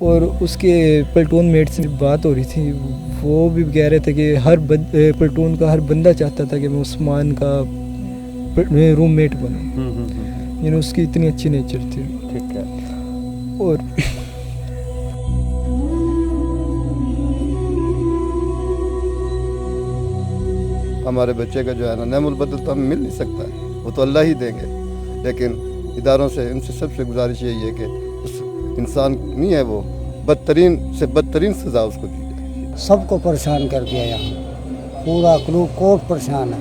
اور اس کے platoon meat سے بات ہو رہی تھی، وہ بھی کہہ رہے تھے کہ ہر پلٹون کا ہر بندہ چاہتا تھا کہ میں عثمان کا روم میٹ بنوں، یعنی اس کی اتنی اچھی نیچر تھی. ٹھیک ہے. اور ہمارے بچے کا جو ہے نا نعم البدل تو ہمیں مل نہیں سکتا ہے، وہ تو اللہ ہی دیں گے، لیکن اداروں سے ان سے سب سے گزارش یہی ہے کہ اس انسان نہیں ہے وہ بدترین سے بدترین سزا اس کو دی جائے. سب کو پریشان کر دیا، یہاں پورا کوٹ پریشان ہے،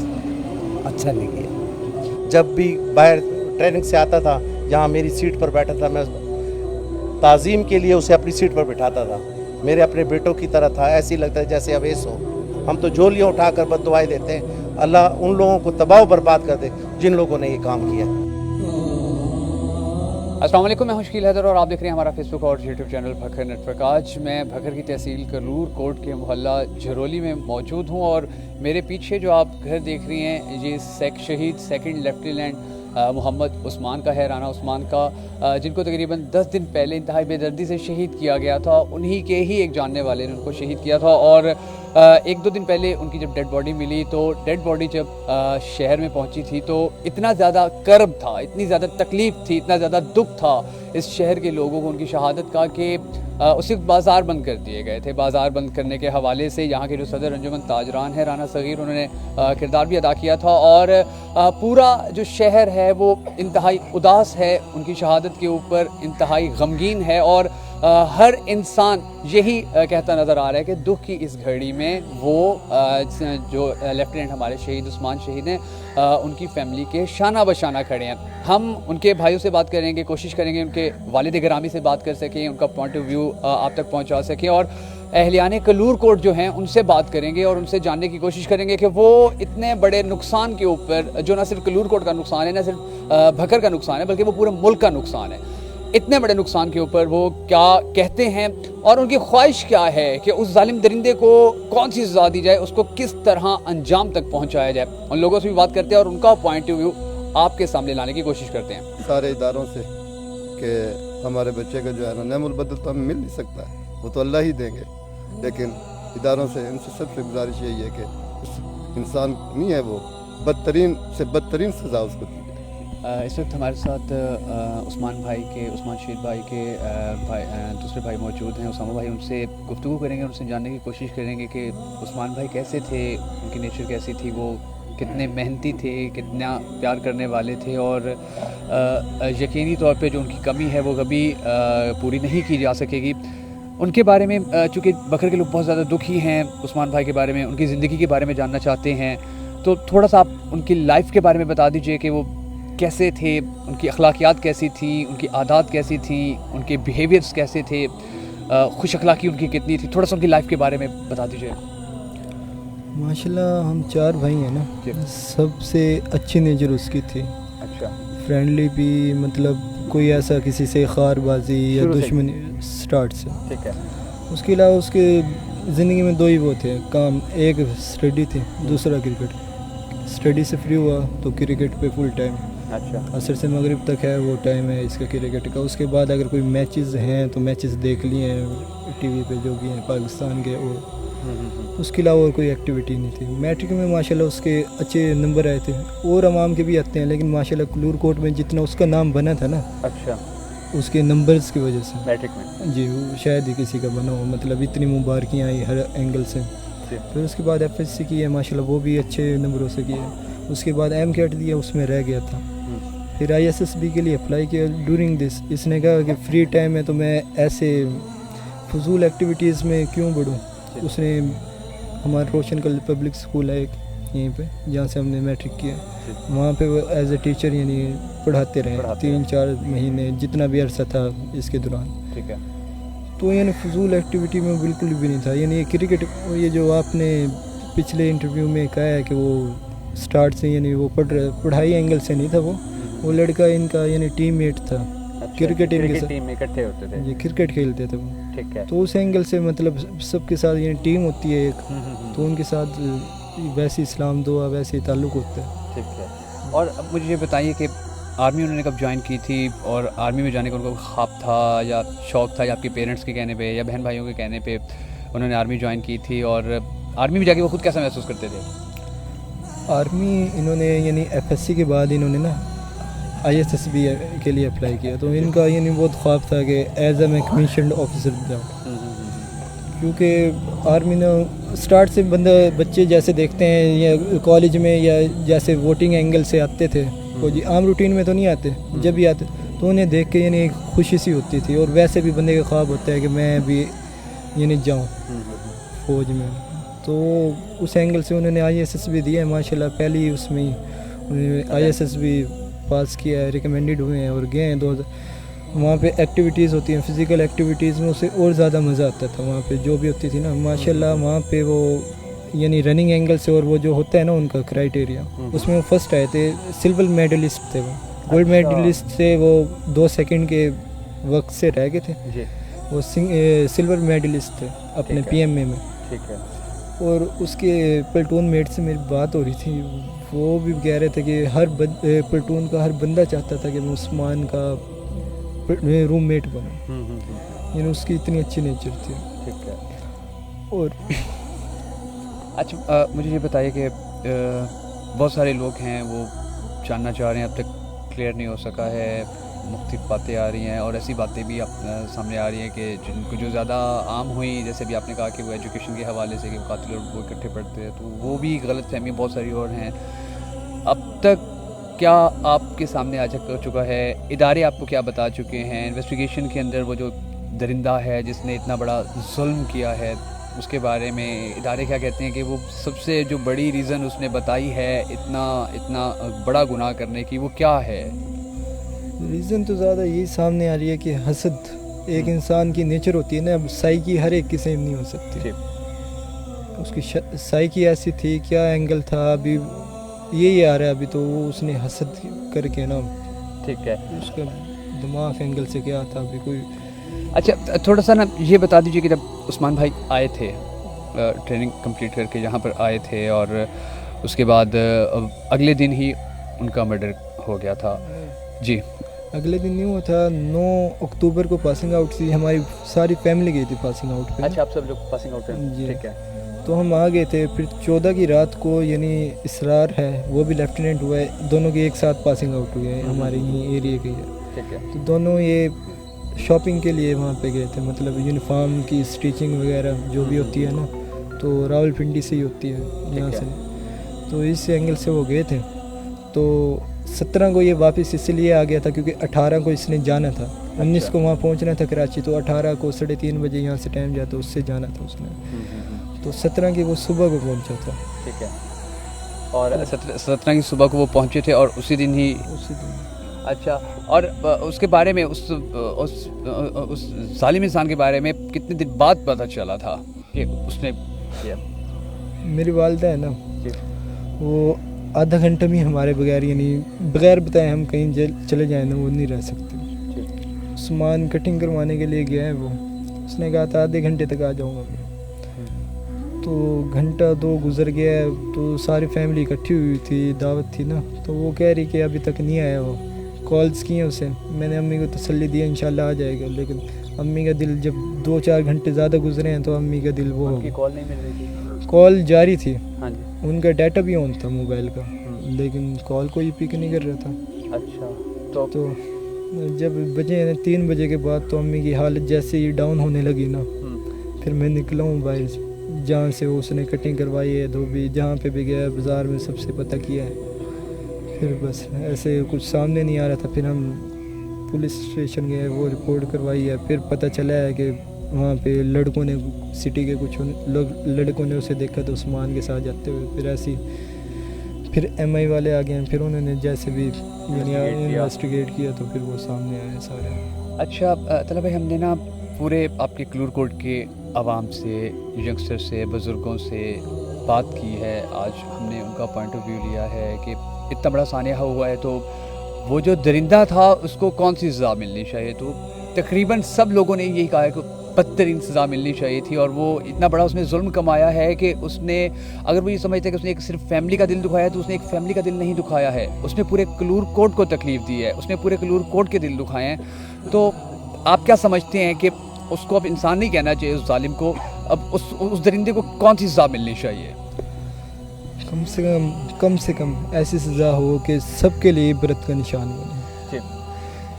اچھا نہیں کیا. جب بھی باہر ٹریننگ سے آتا تھا، جہاں میری سیٹ پر بیٹھا تھا، میں تعظیم کے لیے اسے اپنی سیٹ پر بٹھاتا تھا. میرے اپنے بیٹوں کی طرح تھا، ایسے ہی لگتا ہے جیسے اویس ہو. ہم تو جولیاں اٹھا کر بد دعائیں دیتے ہیں، اللہ ان لوگوں کو تباہ و برباد کر دے جن لوگوں نے یہ کام کیا. السلام علیکم، میں شکیل حیدر اور آپ دیکھ رہے ہیں ہمارا فیس بک اور YouTube channel Bhakkar network. آج میں بھکر کی تحصیل کلور کوٹ کے محلہ جھرولی میں موجود ہوں، اور میرے پیچھے جو آپ گھر دیکھ رہی ہیں یہ شہید سیکنڈ لیفٹیننٹ محمد عثمان کا ہے، رانا عثمان کا، جن کو تقریباً 10 دن پہلے انتہائی بے دردی سے شہید کیا گیا تھا. انہی کے ہی ایک جاننے والے نے ان کو شہید کیا تھا، اور 1-2 دن پہلے ان کی جب ڈیڈ باڈی ملی تو ڈیڈ باڈی جب شہر میں پہنچی تھی تو اتنا زیادہ کرب تھا، اتنی زیادہ تکلیف تھی، اتنا زیادہ دکھ تھا اس شہر کے لوگوں کو ان کی شہادت کا کہ اس وقت بازار بند کر دیے گئے تھے. بازار بند کرنے کے حوالے سے یہاں کے جو صدر انجمن تاجران ہیں رانا صغیر، انہوں نے کردار بھی ادا کیا تھا، اور پورا جو شہر ہے وہ انتہائی اداس ہے ان کی شہادت کے اوپر، انتہائی غمگین ہے، اور ہر انسان یہی کہتا نظر آ رہا ہے کہ دکھ کی اس گھڑی میں وہ جو لیفٹیننٹ ہمارے شہید عثمان شہید ہیں ان کی فیملی کے شانہ بشانہ کھڑے ہیں. ہم ان کے بھائیوں سے بات کریں گے، کوشش کریں گے ان کے والد گرامی سے بات کر سکیں، ان کا پوائنٹ آف ویو آپ تک پہنچا سکیں، اور اہلیان کلور کوٹ جو ہیں ان سے بات کریں گے اور ان سے جاننے کی کوشش کریں گے کہ وہ اتنے بڑے نقصان کے اوپر، جو نہ صرف کلور کوٹ کا نقصان ہے، نہ صرف بھکر کا نقصان ہے، بلکہ وہ پورے ملک کا نقصان ہے، اتنے بڑے نقصان کے اوپر وہ کیا کہتے ہیں اور ان کی خواہش کیا ہے کہ اس ظالم درندے کو کون سی سزا دی جائے، اس کو کس طرح انجام تک پہنچایا جائے. ان لوگوں سے بھی بات کرتے ہیں اور ان کا پوائنٹ آف ویو آپ کے سامنے لانے کی کوشش کرتے ہیں. سارے اداروں سے کہ ہمارے بچے کا جو ہے نا نعم البدل تو ہمیں مل نہیں سکتا ہے، وہ تو اللہ ہی دیں گے، لیکن اداروں سے ان سے سب سے گزارش یہی ہے کہ اس انسان نہیں ہے وہ بدترین سے بدترین سزا اس کو دی جائے. اس وقت ہمارے ساتھ عثمان شہید بھائی کے دوسرے بھائی موجود ہیں، اسامہ بھائی. ان سے گفتگو کریں گے، ان سے جاننے کی کوشش کریں گے کہ عثمان بھائی کیسے تھے، ان کی نیچر کیسی تھی، وہ کتنے محنتی تھے، کتنا پیار کرنے والے تھے، اور یقینی طور پہ جو ان کی کمی ہے وہ کبھی پوری نہیں کی جا سکے گی. ان کے بارے میں چونکہ بکر کے لوگ بہت زیادہ دکھی ہیں ان بھائی کے بارے میں، ان کی زندگی کے بارے میں جاننا چاہتے ہیں، تو تھوڑا سا آپ ان کی لائف کے بارے میں بتا دیجئے کہ وہ کیسے تھے، ان کی اخلاقیات کیسی تھی، ان کی عادات کیسی تھیں، ان کے بیہیویئرز کیسے تھے، خوش اخلاقی ان کی کتنی تھی، تھوڑا سا ان کی لائف کے بارے میں بتا دیجئے. ماشاءاللہ ہم 4 بھائی ہیں نا، سب سے اچھی نیچر اس کی تھی. اچھا. فرینڈلی بھی، مطلب کوئی ایسا کسی سے خار بازی یا دشمنی سٹارٹ سے. ٹھیک ہے. اس کے علاوہ اس کے زندگی میں 2 ہی وہ تھے کام، ایک اسٹڈی تھی، دوسرا کرکٹ. اسٹڈی سے فری ہوا تو کرکٹ پہ فل ٹائم. اچھا. عصر سے مغرب تک ہے وہ ٹائم ہے اس کا کرکٹ کا. اس کے بعد اگر کوئی میچز ہیں تو میچز دیکھ لیے ہیں ٹی وی پہ جو بھی ہیں پاکستان کے، اور اس کے علاوہ اور کوئی ایکٹیویٹی نہیں تھی. میٹرک میں ماشاءاللہ اس کے اچھے نمبر آئے تھے، اور عوام کے بھی آتے ہیں، لیکن ماشاءاللہ کلور کوٹ میں جتنا اس کا نام بنا تھا نا، اچھا، اس کے نمبرز کی وجہ سے میٹرک میں جی وہ شاید ہی کسی کا بنا ہو، مطلب اتنی مبارکیاں آئی ہر اینگل سے. پھر اس کے بعد ایف ایس سی کی ہے ماشاءاللہ، وہ بھی اچھے نمبروں سے کی ہے. اس کے بعد ایم کیٹ دیا، اس میں رہ گیا تھا. پھر آئی ایس ایس بی کے لیے اپلائی کیا. ڈورنگ دس اس نے کہا کہ فری ٹائم ہے تو میں ایسے فضول ایکٹیویٹیز میں کیوں بڑھوں. اس نے ہمارا روشن کل پبلک اسکول ہے ایک یہیں پہ جہاں سے ہم نے میٹرک کیا، وہاں پہ وہ ایز اے ٹیچر یعنی پڑھاتے رہے 3-4 مہینے جتنا بھی عرصہ تھا اس کے دوران. ٹھیک ہے. تو یعنی فضول ایکٹیویٹی میں بالکل بھی نہیں تھا. یعنی کرکٹ، یہ جو آپ نے پچھلے انٹرویو میں کہا ہے کہ وہ سٹارٹ سے یعنی وہ پڑھائی اینگل سے نہیں تھا، وہ لڑکا ان کا یعنی ٹیم میٹ تھا. کرکٹ ٹیم میں اکٹھے ہوتے تھے، جی کرکٹ کھیلتے تھے وہ. ٹھیک ہے. تو اس اینگل سے مطلب سب کے ساتھ یعنی ٹیم ہوتی ہے ایک، تو ان کے ساتھ ویسی اسلام دعا ویسے تعلق ہوتا ہے. ٹھیک ہے. اور اب مجھے یہ بتائیے کہ آرمی انہوں نے کب جوائن کی تھی اور آرمی میں جانے کا ان کو خواب تھا یا شوق تھا یا آپ کے پیرنٹس کے کہنے پہ یا بہن بھائیوں کے کہنے پہ انہوں نے آرمی جوائن کی تھی؟ اور آرمی میں جا کے وہ خود کیسا محسوس کرتے تھے؟ آرمی انہوں نے یعنی FSC کے بعد انہوں نے نا ISSB کے لیے اپلائی کیا، تو ان کا یعنی بہت خواب تھا کہ ایز اے میں کمیشنڈ آفیسر جاؤں، کیونکہ آرمی نے اسٹارٹ سے بچے جیسے دیکھتے ہیں یا کالج میں یا جیسے ووٹنگ اینگل سے آتے تھے وہ جی عام روٹین میں تو نہیں آتے، جب بھی آتے تو انہیں دیکھ کے یعنی ایک خوشی سی ہوتی تھی، اور ویسے بھی بندے کا خواب ہوتا ہے کہ میں بھی یعنی جاؤں فوج میں، تو اس اینگل سے انہوں نے ISSB دیا ہے ماشاءاللہ، پہلی اس میں ہی ISSB پاس کیا ہے، ریکمینڈڈ ہوئے ہیں اور گئے ہیں 2000 وہاں پہ ایکٹیویٹیز ہوتی ہیں، فزیکل ایکٹیویٹیز میں اسے اور زیادہ مزہ آتا تھا وہاں پہ جو بھی ہوتی تھی نا ماشاءاللہ، وہاں پہ وہ یعنی رننگ اینگل سے اور وہ جو ہوتا ہے نا ان کا کرائٹیریا اس میں وہ فرسٹ آئے تھے، سلور میڈلسٹ تھے، وہ گولڈ میڈلسٹ تھے، وہ 2 سیکنڈ کے وقت سے رہ گئے تھے، وہ سلور میڈلسٹ تھے اپنے PMA میں، ٹھیک ہے. اور اس کے پلٹون میٹ سے میری بات ہو رہی تھی، وہ بھی کہہ رہے تھے کہ ہر پلٹون کا ہر بندہ چاہتا تھا کہ میں عثمان کا روم میٹ بنوں، یعنی اس کی اتنی اچھی نیچر تھی. ٹھیک ہے. اور اچھا مجھے یہ بتائیے کہ بہت سارے لوگ ہیں وہ جاننا چاہ رہے ہیں، اب تک کلیئر نہیں ہو سکا ہے، مختلف باتیں آ رہی ہیں اور ایسی باتیں بھی سامنے آ رہی ہیں کہ جن کو جو زیادہ عام ہوئی، جیسے بھی آپ نے کہا کہ وہ ایجوکیشن کے حوالے سے کہ قاتل اور وہ اکٹھے پڑھتے ہیں، تو وہ بھی غلط فہمی بہت ساری اور ہیں. اب تک کیا آپ کے سامنے آ چکا ہے؟ ادارے آپ کو کیا بتا چکے ہیں؟ انویسٹیگیشن کے اندر وہ جو درندہ ہے جس نے اتنا بڑا ظلم کیا ہے اس کے بارے میں ادارے کیا کہتے ہیں کہ وہ سب سے جو بڑی ریزن اس نے بتائی ہے اتنا بڑا گناہ کرنے کی، وہ کیا ہے؟ ریزن تو زیادہ یہی سامنے آ رہی ہے کہ حسد ایک انسان کی نیچر ہوتی ہے نا، اب سائیکی ہر ایک کی سیم نہیں ہو سکتی، اس کی سائیکی ایسی تھی، کیا اینگل تھا ابھی یہی آ رہا ہے ابھی تو وہ اس نے حسد کر کے نا، ٹھیک ہے، اس کا دماغ اینگل سے کیا تھا ابھی کوئی. اچھا تھوڑا سا نا یہ بتا دیجیے کہ جب عثمان بھائی آئے تھے ٹریننگ کمپلیٹ کر کے یہاں پر آئے تھے اور اس کے بعد اگلے دن ہی ان کا مرڈر ہو گیا تھا، جی اگلے دن نہیں ہوا تھا، 9 اکتوبر کو پاسنگ آؤٹ تھی، ہماری ساری فیملی گئی تھی پاسنگ آؤٹ پہ. اچھا آپ سب لوگ پاسنگ آؤٹ ہیں، جی. ٹھیک ہے. تو ہم آ گئے تھے، پھر 14 کی رات کو یعنی اسرار ہے وہ بھی لیفٹیننٹ ہوا ہے، دونوں کے ایک ساتھ پاسنگ آؤٹ ہوئے ہیں ہمارے یہیں ایریے کے، ٹھیک ہے. تو دونوں یہ شاپنگ کے لیے وہاں پہ گئے تھے، مطلب یونیفارم کی اسٹیچنگ وغیرہ جو بھی ہوتی ہے نا تو راول پنڈی سے ہی ہوتی ہے یہاں سے، تو اس اینگل سے وہ گئے تھے. تو 17 کو یہ واپس اس لیے آ گیا تھا کیونکہ 18 کو اس نے جانا تھا، 19 کو وہاں پہنچنا تھا کراچی، تو 18 کو 3:30 بجے یہاں سے ٹائم جاتا اس سے جانا تھا اس نے، تو 17 کی وہ صبح کو پہنچا تھا. ٹھیک ہے. اور 17 کی صبح کو وہ پہنچے تھے اور اسی دن ہی. اچھا، اور اس کے بارے میں اس ظالم انسان کے بارے میں کتنے دن بعد پتہ چلا تھا کہ اس نے کیا؟ میری والدہ ہے نا وہ آدھا گھنٹہ بھی ہمارے بغیر یعنی بغیر بتائے ہم کہیں چلے جائیں نا وہ نہیں رہ سکتے. عثمان کٹنگ کروانے کے لیے گیا ہے وہ، اس نے کہا تھا آدھے گھنٹے تک آ جاؤں گا میں، تو گھنٹہ 2 گزر گیا ہے، تو ساری فیملی اکٹھی ہوئی تھی، دعوت تھی نا، تو وہ کہہ رہی کہ ابھی تک نہیں آیا. وہ کالز کی ہیں اسے، میں نے امی کو تسلی دی انشاءاللہ آ جائے گا، لیکن امی کا دل جب 2-4 گھنٹے زیادہ گزرے ہیں تو امی کا دل وہ ہو گیا. کال نہیں مل رہی تھی؟ کال جاری تھی، ہاں جی. ان کا ڈیٹا بھی آن تھا موبائل کا، لیکن کال کوئی پک نہیں کر رہا تھا. اچھا، تو جب بجے 3 بجے کے بعد تو امی کی حالت جیسے ہی ڈاؤن ہونے لگی نا، پھر میں نکلا ہوں باہر، جہاں سے اس نے کٹنگ کروائی ہے دھوبی، جہاں پہ بھی گیا بازار میں سب سے پتہ کیا ہے، پھر بس ایسے کچھ سامنے نہیں آ رہا تھا. پھر ہم پولیس اسٹیشن گئے، وہ رپورٹ کروائی ہے، پھر پتہ چلا ہے کہ وہاں پہ لڑکوں نے، سٹی کے کچھ لڑکوں نے اسے دیکھا تو عثمان کے ساتھ جاتے ہوئے، پھر ایسی پھر MI والے آ گئے ہیں، پھر انہوں نے جیسے بھی یعنی انویسٹیگیٹ کیا تو پھر وہ سامنے آئے سارے. اچھا طلب بھائی، ہم نے نا پورے آپ کے کلور کوٹ کے عوام سے، ینگسٹر سے، بزرگوں سے بات کی ہے، آج ہم نے ان کا پوائنٹ آف ویو لیا ہے کہ اتنا بڑا سانحہ ہوا ہے تو وہ جو درندہ تھا اس کو کون سی سزا ملنی چاہیے. تو تقریباً سب لوگوں نے یہی کہا ہے کہ بدترین سزا ملنی چاہیے تھی، اور وہ اتنا بڑا اس نے ظلم کمایا ہے کہ اس نے، اگر وہ یہ سمجھتا ہے کہ اس نے ایک صرف فیملی کا دل دکھایا ہے، تو اس نے ایک فیملی کا دل نہیں دکھایا ہے، اس نے پورے کلور کوٹ کو تکلیف دی ہے، اس نے پورے کلور کوٹ کے دل دکھائے ہیں۔ تو آپ کیا سمجھتے ہیں کہ اس کو اب انسان نہیں کہنا چاہیے اس ظالم کو، اب اس درندے کو کون سی سزا ملنی چاہیے؟ کم سے کم ایسی سزا ہو کہ سب کے لیے عبرت کا نشان بنے۔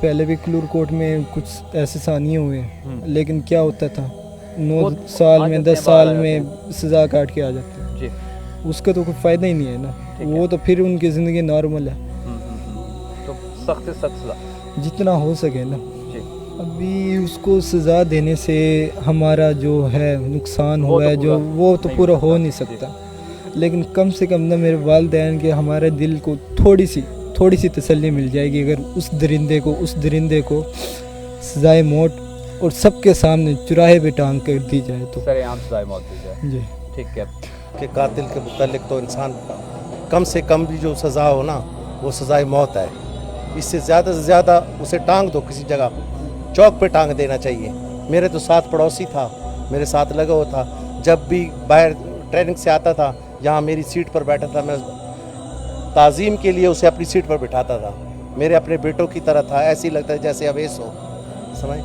پہلے بھی کلور کوٹ میں کچھ ایسے ثانیے ہوئے ہیں، لیکن کیا ہوتا تھا 9 سال میں 10 سال میں سزا کاٹ کے آ جاتے ہیں، اس کا تو کوئی فائدہ ہی نہیں ہے نا، وہ تو پھر ان کی زندگی نارمل ہے۔ تو سخت سے سخت سزا جتنا ہو سکے نا، ابھی اس کو سزا دینے سے ہمارا جو ہے نقصان ہوا ہے جو وہ تو پورا ہو نہیں سکتا، لیکن کم سے کم نہ میرے والدین کے ہمارے دل کو تھوڑی سی تسلی مل جائے گی اگر اس درندے کو سزائے موت اور سب کے سامنے چراہے پہ ٹانگ کر دی جائے تو سر عام سزائے موت دی جائے۔ جی ٹھیک ہے کہ قاتل کے متعلق تو انسان کم سے کم بھی جو سزا ہو نا وہ سزائے موت ہے، اس سے زیادہ اسے ٹانگ دو، کسی جگہ چوک پہ ٹانگ دینا چاہیے۔ میرے تو ساتھ پڑوسی تھا، میرے ساتھ لگا ہوا تھا، جب بھی باہر ٹریننگ سے آتا تھا یہاں میری سیٹ پر بیٹھا تھا، میں تعظیم کے لیے اسے اپنی سیٹ پر بٹھاتا تھا، میرے اپنے بیٹوں کی طرح تھا، ایسے ہی لگتا ہے جیسے اویس ہو۔ سمجھ،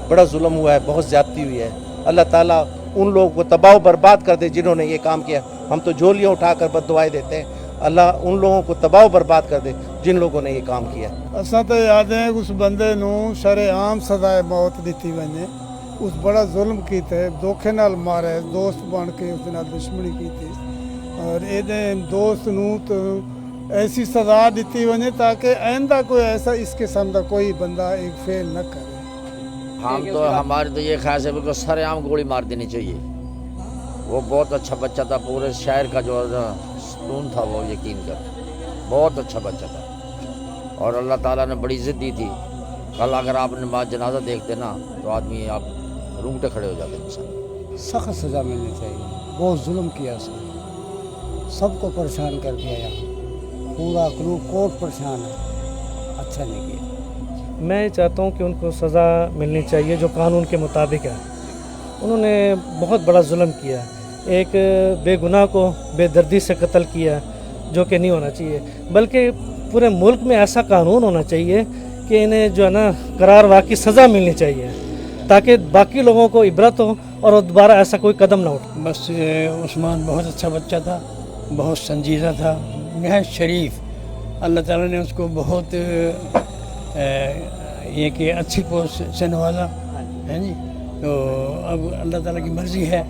بڑا ظلم ہوا ہے، بہت زیادتی ہوئی ہے۔ اللہ تعالیٰ ان لوگوں کو تباہ و برباد کر دے جنہوں نے یہ کام کیا۔ ہم تو جھولیاں اٹھا کر بد دعائیں دیتے ہیں، اللہ ان لوگوں کو تباہ و برباد کر دے جن لوگوں نے یہ کام کیا۔ اساں تو یاد ہے اس بندے نو شرعام سزائے موت دیتی ونے، اس بڑا ظلم کیتے، دھوکھے نال مارے، دوست بن کے اس نال دشمنی کیتی، اور اے دوست نو تو ایسی سزا دیتی ونے تاکہ آئندہ کوئی ایسا اس قسم کا کوئی بندہ ایک فعل نہ کرے۔ ہم تو ہمارے تو یہ خیال ہے کہ سر عام گولی مار دینی چاہیے۔ وہ بہت اچھا بچہ تھا، پورے شہر کا جو ستون تھا وہ یقین کر، بہت اچھا بچہ تھا، اور اللہ تعالیٰ نے بڑی عزت دی تھی۔ کل اگر آپ نماز جنازہ دیکھتے نا تو آدمی آپ رونگٹے کھڑے ہو جاتے انسان۔ سخت سزا ملنی چاہیے، بہت ظلم کیا اس نے، سب کو پریشان کر دیا یہاں، پورا کلو کوٹ پریشان ہے، اچھا نہیں کیا۔ میں چاہتا ہوں کہ ان کو سزا ملنی چاہیے جو قانون کے مطابق ہے۔ انہوں نے بہت بڑا ظلم کیا، ایک بے گناہ کو بے دردی سے قتل کیا، جو کہ نہیں ہونا چاہیے، بلکہ پورے ملک میں ایسا قانون ہونا چاہیے کہ انہیں جو ہے نا قرار واقعی سزا ملنی چاہیے، تاکہ باقی لوگوں کو عبرت ہو اور دوبارہ ایسا کوئی قدم نہ اٹھے۔ بس عثمان بہت اچھا بچہ تھا، بہت سنجیدہ تھا، نہایت شریف، اللہ تعالیٰ نے اس کو بہت یہ کہ اچھی پوسٹ سے نوازا ہے جی۔ تو اب اللہ تعالیٰ کی مرضی ہے،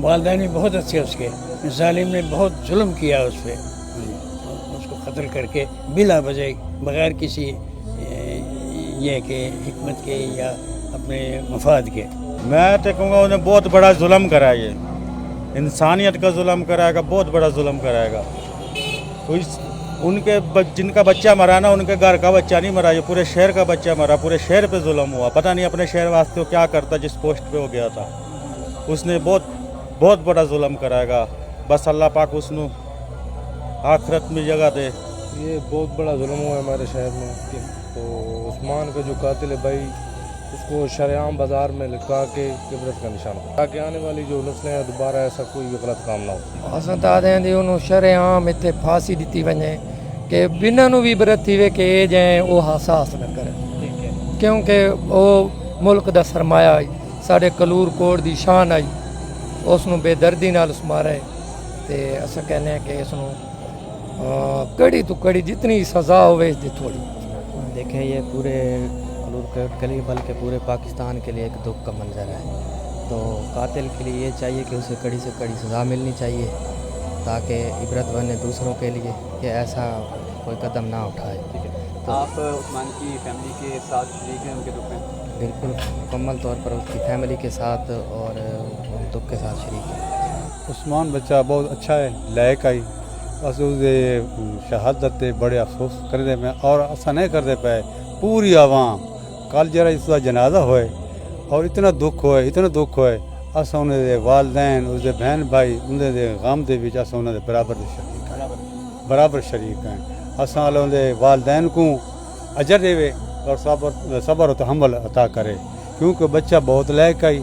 والدین بھی بہت اچھے اس کے، ظالم نے بہت ظلم کیا اس پہ، اس کو قتل کر کے بلا وجہ بغیر کسی یہ کہ حکمت کے یا اپنے مفاد کے۔ میں تو کہوں گا انہیں بہت بڑا ظلم کرا، یہ انسانیت کا ظلم کرائے گا، بہت بڑا ظلم کرائے گا۔ تو ان کے جن کا بچہ مرا نا، ان کے گھر کا بچہ نہیں مرا، یہ پورے شہر کا بچہ مرا، پورے شہر پہ ظلم ہوا۔ پتہ نہیں اپنے شہر واسطے وہ کیا کرتا جس پوسٹ پہ ہو گیا تھا، اس نے بہت بڑا ظلم کرائے گا۔ بس اللہ پاک اس نو آخرت میں جگہ دے۔ یہ بہت بڑا ظلم ہوا ہے ہمارے شہر میں، تو عثمان کا جو قاتل ہے بھائی، اس کو شرعام بازار میں لٹکا کے عبرت کا نشان ہو، تاکہ آنے والی جو نسلیں ہیں دوبارہ ایسا کوئی بھی غلط کام نہ ہو۔ اساں چاہتے ہیں کہ انہوں شرعام اتنے پھانسی دیتی ونے کہ بنا نو بھی عبرت تھی وے کہ اے جائیں وہ حساس نہ کریں، کیونکہ وہ ملک دا سرمایہ آئی، سارے کلور کوٹ دی شان آئی، اس نو بے دردی نال اس مارے، تے اساں کہنے ہیں کہ اس نو کڑی تو کڑی جتنی سزا ہوئے اس دی تھوڑی۔ دیکھیں یہ پورے کلور کوٹ کے لیے بلکہ پورے پاکستان کے لیے ایک دکھ کا منظر ہے، تو قاتل کے لیے یہ چاہیے کہ اسے کڑی سے کڑی سزا ملنی چاہیے، تاکہ عبرت بنے دوسروں کے لیے کہ ایسا کوئی قدم نہ اٹھائے۔ تو آپ عثمان کی فیملی کے ساتھ شریک ہیں ان کے دکھ میں؟ بالکل مکمل طور پر اس کی فیملی کے ساتھ اور دکھ کے ساتھ شریک ہے۔ عثمان بچہ بہت اچھا ہے، لائق آئی، بس اس شہادت بڑے افسوس کر دے میں، اور ایسا نہیں کر دے پائے پوری عوام۔ کل جرا اس کا جنازہ ہوئے اور اتنا دکھ ہوئے اسا انہیں دے والدین، اس دے بہن بھائی، انہیں دے غم دے وچ اسا انہیں دے برابر شریک ہیں۔ اسا انہیں دے والدین کو اجر دے اور صبر و تحمل عطا کرے، کیونکہ بچہ بہت لائق آئی،